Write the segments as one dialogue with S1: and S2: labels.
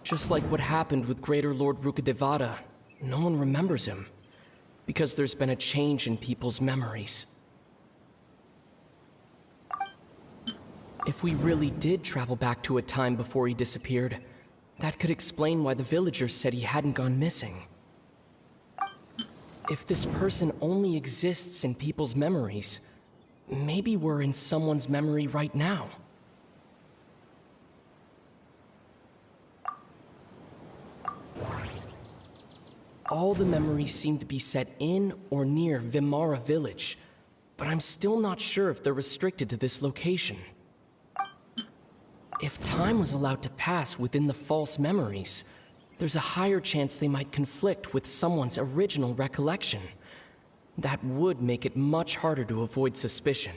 S1: Just like what happened with Greater Lord Rukkhadevata, no one remembers him, because there's been a change in people's memories. If we really did travel back to a time before he disappeared, that could explain why the villagers said he hadn't gone missing. If this person only exists in people's memories, maybe we're in someone's memory right now. All the memories seem to be set in or near Vimara village, but I'm still not sure if they're restricted to this location. If time was allowed to pass within the false memories, there's a higher chance they might conflict with someone's original recollection. That would make it much harder to avoid suspicion.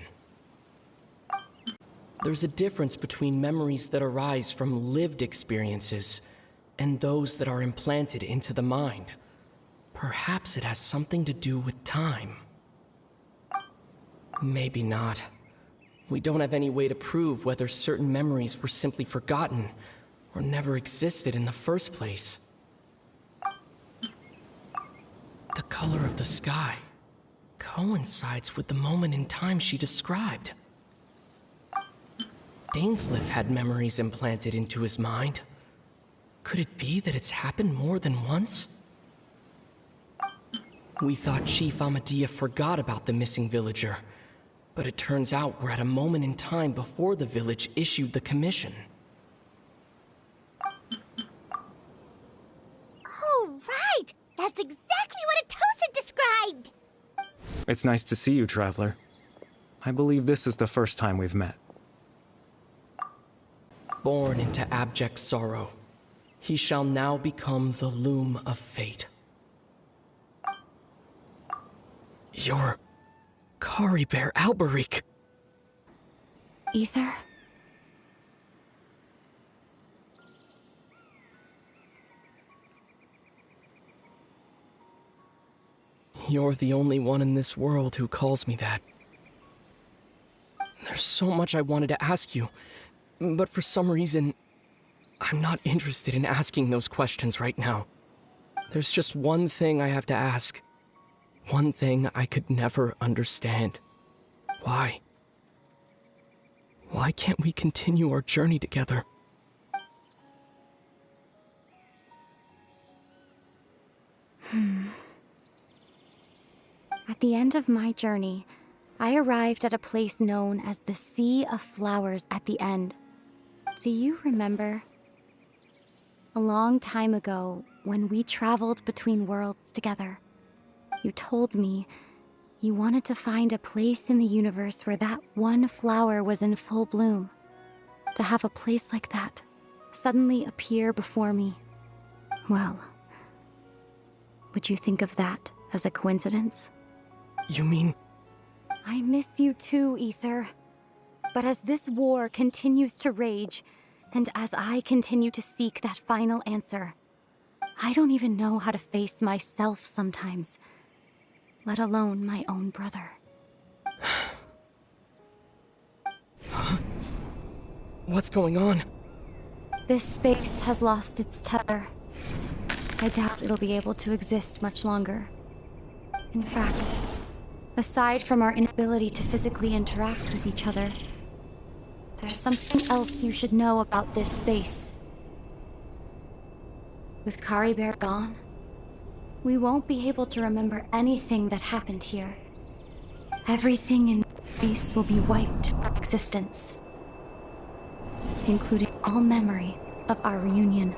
S1: There's a difference between memories that arise from lived experiences and those that are implanted into the mind. Perhaps it has something to do with time. Maybe not. We don't have any way to prove whether certain memories were simply forgotten or never existed in the first place. The color of the sky coincides with the moment in time she described. Dainsleif had memories implanted into his mind. Could it be that it's happened more than once? We thought Chief Amadea forgot about the missing villager, but it turns out we're at a moment in time before the village issued the commission.
S2: Oh, right! That's exactly what Atosa described!
S3: It's nice to see you, Traveler. I believe this is the first time we've met.
S1: Born into abject sorrow, he shall now become the loom of fate. You're Caribert Alberic.
S2: Ether?
S1: You're the only one in this world who calls me that. There's so much I wanted to ask you, but for some reason, I'm not interested in asking those questions right now. There's just one thing I have to ask. One thing I could never understand. Why? Why can't we continue our journey together?
S2: At the end of my journey, I arrived at a place known as the Sea of Flowers at the end. Do you remember? A long time ago, when we traveled between worlds together, you told me you wanted to find a place in the universe where that one flower was in full bloom. To have a place like that suddenly appear before me. Well, would you think of that as a coincidence?
S1: You mean...
S2: I miss you too, Ether. But as this war continues to rage, and as I continue to seek that final answer, I don't even know how to face myself sometimes, let alone my own brother.
S1: What's going on?
S2: This space has lost its tether. I doubt it'll be able to exist much longer. In fact, aside from our inability to physically interact with each other, there's something else you should know about this space. With Caribert gone, we won't be able to remember anything that happened here. Everything in this space will be wiped from existence, including all memory of our reunion.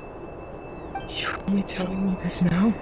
S1: You're only telling me this now?